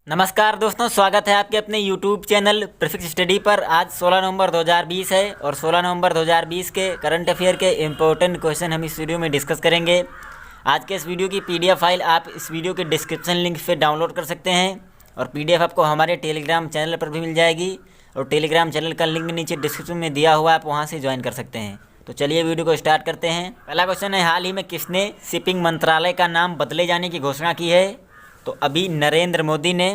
नमस्कार दोस्तों, स्वागत है आपके अपने YouTube चैनल प्रीफिक्स स्टडी पर। आज 16 नवंबर 2020 है और 16 नवंबर 2020 के करंट अफेयर के इम्पोर्टेंट क्वेश्चन हम इस वीडियो में डिस्कस करेंगे। आज के इस वीडियो की PDF फाइल आप इस वीडियो के डिस्क्रिप्शन लिंक से डाउनलोड कर सकते हैं और PDF आपको हमारे टेलीग्राम चैनल पर भी मिल जाएगी और टेलीग्राम चैनल का लिंक नीचे डिस्क्रिप्शन में दिया हुआ है, आप वहाँ से ज्वाइन कर सकते हैं। तो चलिए वीडियो को स्टार्ट करते हैं। पहला क्वेश्चन है, हाल ही में किसने शिपिंग मंत्रालय का नाम बदले जाने की घोषणा की है? तो अभी नरेंद्र मोदी ने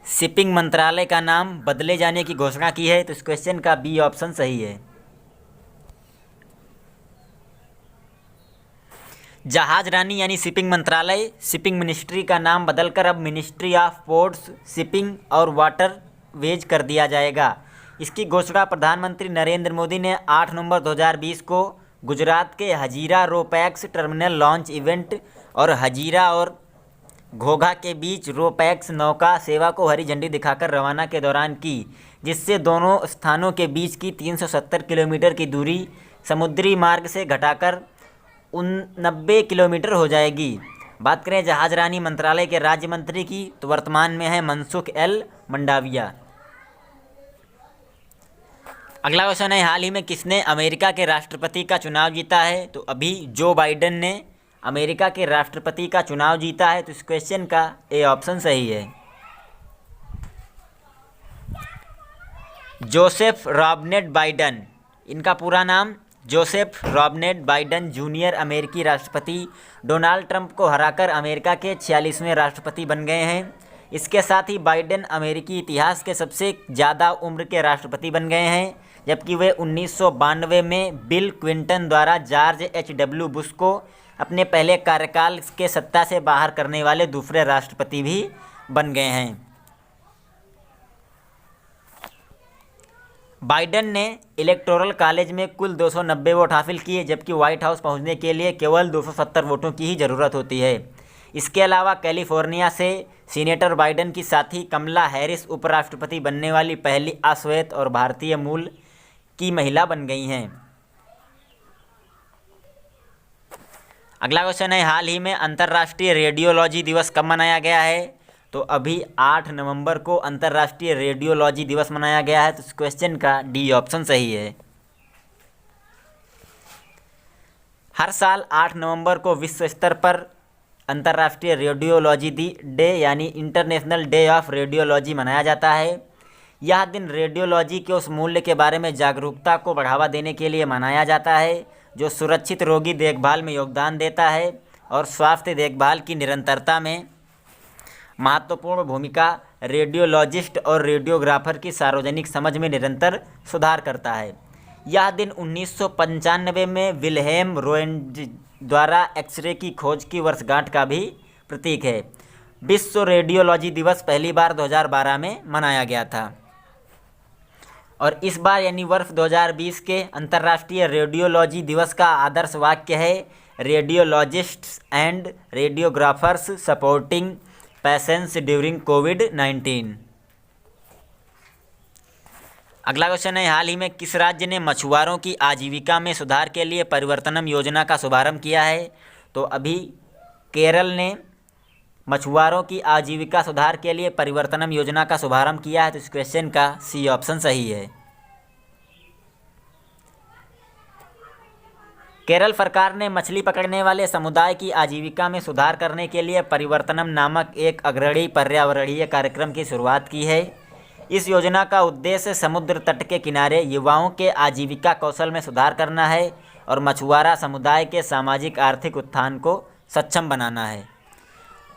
शिपिंग मंत्रालय का नाम बदले जाने की घोषणा की है। तो इस क्वेश्चन का बी ऑप्शन सही है। जहाज रानी यानी शिपिंग मंत्रालय, शिपिंग मिनिस्ट्री का नाम बदलकर अब मिनिस्ट्री ऑफ पोर्ट्स, शिपिंग और वाटरवेज कर दिया जाएगा। इसकी घोषणा प्रधानमंत्री नरेंद्र मोदी ने 8 नवंबर 2020 को गुजरात के Hazira RoPax terminal launch event और हजीरा और घोघा के बीच रोपैक्स नौका सेवा को हरी झंडी दिखाकर रवाना के दौरान की, जिससे दोनों स्थानों के बीच की 370 किलोमीटर की दूरी समुद्री मार्ग से घटाकर 90 किलोमीटर हो जाएगी। बात करें जहाज रानी मंत्रालय के राज्य मंत्री की, तो वर्तमान में है मनसुख एल मंडाविया। अगला क्वेश्चन है, हाल ही में किसने अमेरिका के राष्ट्रपति का चुनाव जीता है? तो अभी जो बाइडेन ने अमेरिका के राष्ट्रपति का चुनाव जीता है। तो इस क्वेश्चन का ए ऑप्शन सही है। जोसेफ रॉबनेट बाइडेन, इनका पूरा नाम जोसेफ रॉबनेट बाइडेन जूनियर अमेरिकी राष्ट्रपति डोनाल्ड ट्रंप को हराकर अमेरिका के 46वें राष्ट्रपति बन गए हैं। इसके साथ ही बाइडेन अमेरिकी इतिहास के सबसे ज़्यादा उम्र के राष्ट्रपति बन गए हैं, जबकि वे 1992 में बिल क्लिंटन द्वारा जॉर्ज H.W. बुश को अपने पहले कार्यकाल के सत्ता से बाहर करने वाले दूसरे राष्ट्रपति भी बन गए हैं। बाइडेन ने इलेक्टोरल कॉलेज में कुल 290 वोट हासिल किए, जबकि व्हाइट हाउस पहुंचने के लिए केवल 270 वोटों की ही ज़रूरत होती है। इसके अलावा कैलिफोर्निया से सीनेटर बाइडेन की साथी कमला हैरिस उपराष्ट्रपति बनने वाली पहली अश्वेत और भारतीय मूल की महिला बन गई हैं। अगला क्वेश्चन है, हाल ही में अंतर्राष्ट्रीय रेडियोलॉजी दिवस कब मनाया गया है? तो अभी 8 नवंबर को अंतर्राष्ट्रीय रेडियोलॉजी दिवस मनाया गया है। तो इस क्वेश्चन का डी ऑप्शन सही है। हर साल 8 नवंबर को विश्व स्तर पर अंतर्राष्ट्रीय रेडियोलॉजी डे यानी इंटरनेशनल डे ऑफ रेडियोलॉजी मनाया जाता है। यह दिन रेडियोलॉजी के उस मूल्य के बारे में जागरूकता को बढ़ावा देने के लिए मनाया जाता है जो सुरक्षित रोगी देखभाल में योगदान देता है और स्वास्थ्य देखभाल की निरंतरता में महत्वपूर्ण भूमिका रेडियोलॉजिस्ट और रेडियोग्राफर की सार्वजनिक समझ में निरंतर सुधार करता है। यह दिन 1995 में विल्हेम रोएंट्ज द्वारा एक्सरे की खोज की वर्षगांठ का भी प्रतीक है। विश्व रेडियोलॉजी दिवस पहली बार 2012 में मनाया गया था और इस बार यानी वर्ष 2020 के अंतर्राष्ट्रीय रेडियोलॉजी दिवस का आदर्श वाक्य है, radiologists and radiographers supporting patients during कोविड-19। अगला क्वेश्चन है, हाल ही में किस राज्य ने मछुआरों की आजीविका में सुधार के लिए परिवर्तनम योजना का शुभारंभ किया है? तो अभी केरल ने मछुआरों की आजीविका सुधार के लिए परिवर्तनम योजना का शुभारंभ किया है। तो इस क्वेश्चन का सी ऑप्शन सही है। केरल सरकार ने मछली पकड़ने वाले समुदाय की आजीविका में सुधार करने के लिए परिवर्तनम नामक एक अग्रणी पर्यावरणीय कार्यक्रम की शुरुआत की है। इस योजना का उद्देश्य समुद्र तट के किनारे युवाओं के आजीविका कौशल में सुधार करना है और मछुआरा समुदाय के सामाजिक आर्थिक उत्थान को सक्षम बनाना है।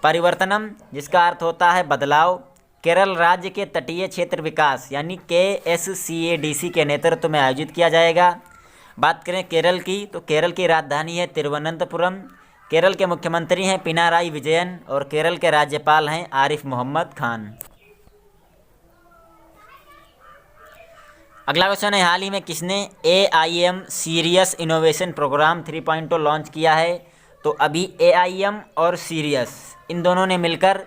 परिवर्तनम, जिसका अर्थ होता है बदलाव, केरल राज्य के तटीय क्षेत्र विकास यानी KSCADC के नेतृत्व में आयोजित किया जाएगा। बात करें केरल की, तो केरल की राजधानी है तिरुवनंतपुरम। केरल के मुख्यमंत्री हैं पिनाराई विजयन और केरल के राज्यपाल हैं आरिफ मोहम्मद खान। अगला क्वेश्चन है, हाल ही में किसने AIM serious innovation programme 3.0 launch किया है? तो अभी AIM और सीरियस इन दोनों ने मिलकर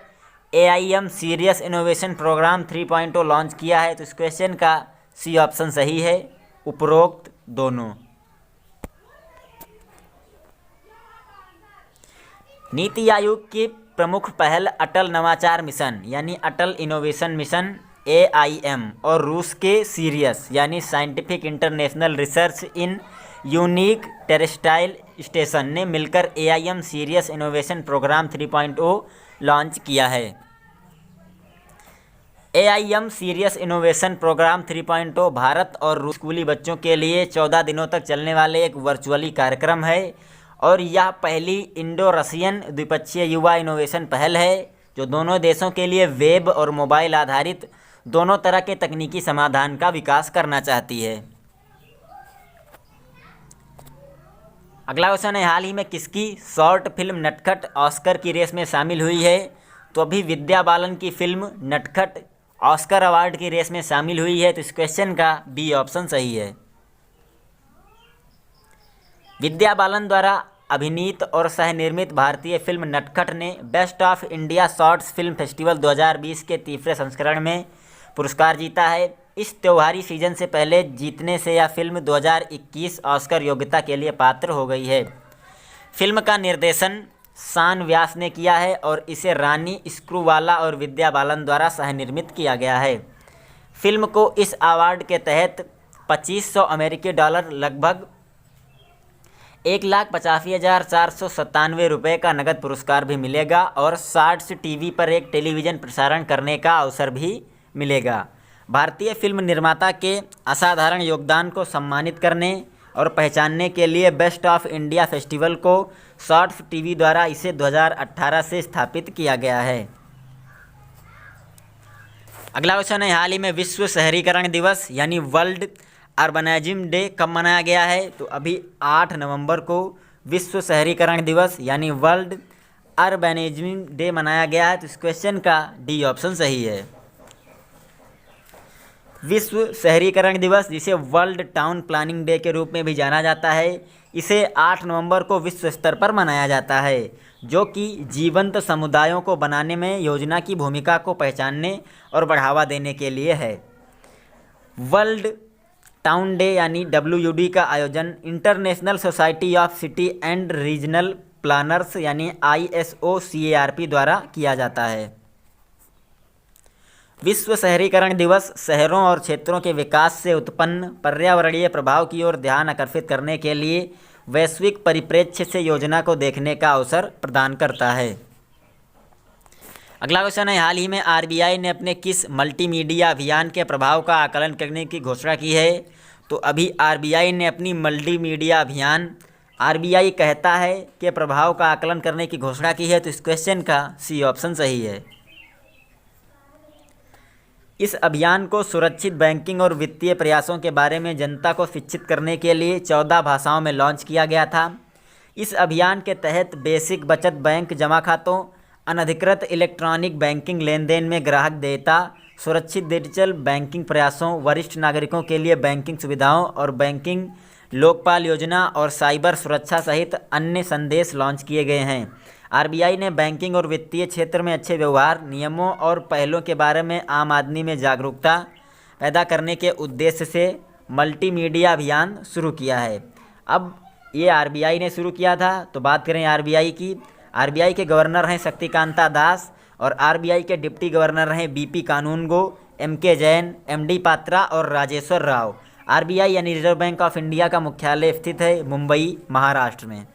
AIM serious innovation programme 3.0 launch किया है। तो इस क्वेश्चन का सी ऑप्शन सही है, उपरोक्त दोनों। नीति आयोग की प्रमुख पहल अटल नवाचार मिशन यानी अटल इनोवेशन मिशन AIM और रूस के सीरियस यानी scientific international research in unique terrestrial station ने मिलकर AIM serious innovation programme 3.0 launch किया है। AIM serious innovation programme 3.0 Bharat और रूस स्कूली बच्चों के लिए 14 दिनों तक चलने वाले एक वर्चुअली कार्यक्रम है और यह पहली इंडो रशियन द्विपक्षीय युवा इनोवेशन पहल है जो दोनों देशों के लिए वेब और मोबाइल आधारित दोनों तरह के तकनीकी समाधान का विकास करना चाहती है। अगला क्वेश्चन है, हाल ही में किसकी शॉर्ट फिल्म नटखट ऑस्कर की रेस में शामिल हुई है? तो अभी विद्या बालन की फिल्म नटखट ऑस्कर अवार्ड की रेस में शामिल हुई है, तो इस क्वेश्चन का बी ऑप्शन सही है। विद्या बालन द्वारा अभिनीत और सह-निर्मित भारतीय फिल्म नटखट ने best of India shorts film festival 2020 के तीसरे संस्करण में पुरस्कार जीता है। इस त्योहारी सीजन से पहले जीतने से यह फिल्म 2021 ऑस्कर योग्यता के लिए पात्र हो गई है। फिल्म का निर्देशन शान व्यास ने किया है और इसे रानी स्क्रूवाला और विद्या बालन द्वारा सह-निर्मित किया गया है। फिल्म को इस अवार्ड के तहत $2500 अमेरिकी लगभग 1,85,497 रुपये का नकद पुरस्कार भी मिलेगा और शॉर्ट्स टीवी पर एक टेलीविज़न प्रसारण करने का अवसर भी मिलेगा। भारतीय फिल्म निर्माता के असाधारण योगदान को सम्मानित करने और पहचानने के लिए बेस्ट ऑफ इंडिया फेस्टिवल को शॉर्ट्स टीवी द्वारा इसे 2018 से स्थापित किया गया है। अगला क्वेश्चन है, हाल ही में विश्व शहरीकरण दिवस यानी वर्ल्ड अर्बनाइजिंग डे कब मनाया गया है? तो अभी 8 नवंबर को विश्व शहरीकरण दिवस यानी वर्ल्ड अर्बनाइजिंग डे मनाया गया है, तो इस क्वेश्चन का डी ऑप्शन सही है। विश्व शहरीकरण दिवस, जिसे वर्ल्ड टाउन प्लानिंग डे के रूप में भी जाना जाता है, इसे 8 नवंबर को विश्व स्तर पर मनाया जाता है, जो कि जीवंत समुदायों को बनाने में योजना की भूमिका को पहचानने और बढ़ावा देने के लिए है। वर्ल्ड टाउन डे यानी WUD का आयोजन international society of city and regional planners यानी ISOCARP द्वारा किया जाता है। विश्व शहरीकरण दिवस शहरों और क्षेत्रों के विकास से उत्पन्न पर्यावरणीय प्रभाव की ओर ध्यान आकर्षित करने के लिए वैश्विक परिप्रेक्ष्य से योजना को देखने का अवसर प्रदान करता है। अगला क्वेश्चन है, हाल ही में RBI ने अपने किस मल्टीमीडिया अभियान के प्रभाव का आकलन करने की घोषणा की है? तो अभी RBI ने अपनी मल्टीमीडिया अभियान RBI कहता है के प्रभाव का आकलन करने की घोषणा की है, तो इस क्वेश्चन का सी ऑप्शन सही है। इस अभियान को सुरक्षित बैंकिंग और वित्तीय प्रयासों के बारे में जनता को शिक्षित करने के लिए 14 भाषाओं में लॉन्च किया गया था। इस अभियान के तहत बेसिक बचत बैंक जमा खातों, अनधिकृत इलेक्ट्रॉनिक बैंकिंग लेन देन में ग्राहक देयता, सुरक्षित डिजिटल बैंकिंग प्रयासों, वरिष्ठ नागरिकों के लिए बैंकिंग सुविधाओं और बैंकिंग लोकपाल योजना और साइबर सुरक्षा सहित अन्य संदेश लॉन्च किए गए हैं। RBI ने बैंकिंग और वित्तीय क्षेत्र में अच्छे व्यवहार, नियमों और पहलों के बारे में आम आदमी में जागरूकता पैदा करने के उद्देश्य से मल्टीमीडिया अभियान शुरू किया है। अब ये RBI ने शुरू किया था, तो बात करें RBI की। RBI के गवर्नर हैं शक्तिकांता दास और RBI के डिप्टी गवर्नर हैं BP कानूनगो, MK जैन, MD पात्रा और राजेश्वर राव। RBI यानी रिजर्व बैंक ऑफ इंडिया का मुख्यालय स्थित है मुंबई, महाराष्ट्र में।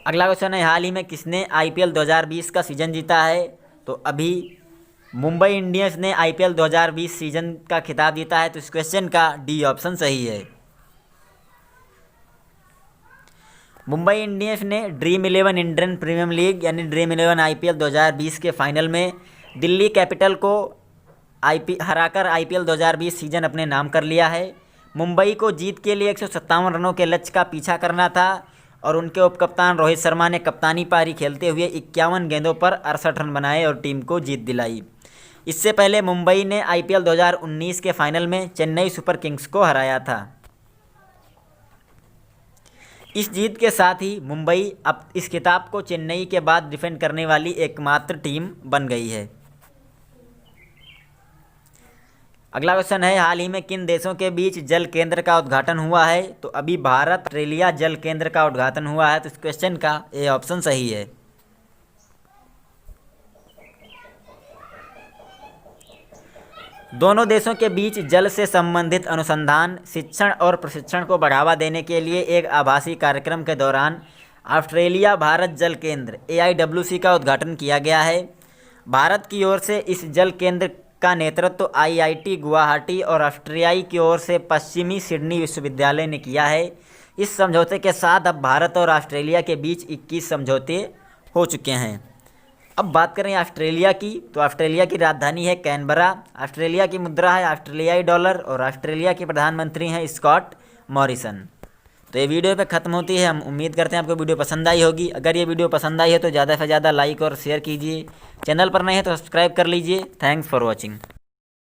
अगला क्वेश्चन है, हाल ही में किसने IPL 2020 का सीजन जीता है? तो अभी मुंबई इंडियंस ने IPL 2020 सीजन का खिताब जीता है, तो इस क्वेश्चन का डी ऑप्शन सही है। मुंबई इंडियंस ने ड्रीम 11 इंडियन प्रीमियर लीग यानी ड्रीम 11 IPL 2020 के फाइनल में दिल्ली कैपिटल को हराकर IPL 2020 सीजन अपने नाम कर लिया है। मुंबई को जीत के लिए 157 रनों के लक्ष्य का पीछा करना था और उनके उपकप्तान रोहित शर्मा ने कप्तानी पारी खेलते हुए 51 गेंदों पर 68 रन बनाए और टीम को जीत दिलाई। इससे पहले मुंबई ने IPL 2019 के फाइनल में चेन्नई सुपर किंग्स को हराया था। इस जीत के साथ ही मुंबई अब इस खिताब को चेन्नई के बाद डिफेंड करने वाली एकमात्र टीम बन गई है। अगला क्वेश्चन है, हाल ही में किन देशों के बीच जल केंद्र का उद्घाटन हुआ है? तो अभी भारत ऑस्ट्रेलिया जल केंद्र का उद्घाटन हुआ है, तो इस क्वेश्चन का ए ऑप्शन सही है। दोनों देशों के बीच जल से संबंधित अनुसंधान, शिक्षण और प्रशिक्षण को बढ़ावा देने के लिए एक आभासी कार्यक्रम के दौरान ऑस्ट्रेलिया भारत जल केंद्र AIWC का उद्घाटन किया गया है। भारत की ओर से इस जल केंद्र का नेतृत्व IIT गुवाहाटी और ऑस्ट्रेलिया की ओर से पश्चिमी सिडनी विश्वविद्यालय ने किया है। इस समझौते के साथ अब भारत और ऑस्ट्रेलिया के बीच 21 समझौते हो चुके हैं। अब बात करें ऑस्ट्रेलिया की, तो ऑस्ट्रेलिया की राजधानी है कैनबरा, ऑस्ट्रेलिया की मुद्रा है ऑस्ट्रेलियाई डॉलर और ऑस्ट्रेलिया के प्रधानमंत्री हैं स्कॉट मॉरिसन। तो ये वीडियो पे ख़त्म होती है। हम उम्मीद करते हैं आपको वीडियो पसंद आई होगी। अगर ये वीडियो पसंद आई है तो ज़्यादा से ज़्यादा लाइक और शेयर कीजिए। चैनल पर नए हैं तो सब्सक्राइब कर लीजिए। Thanks for watching.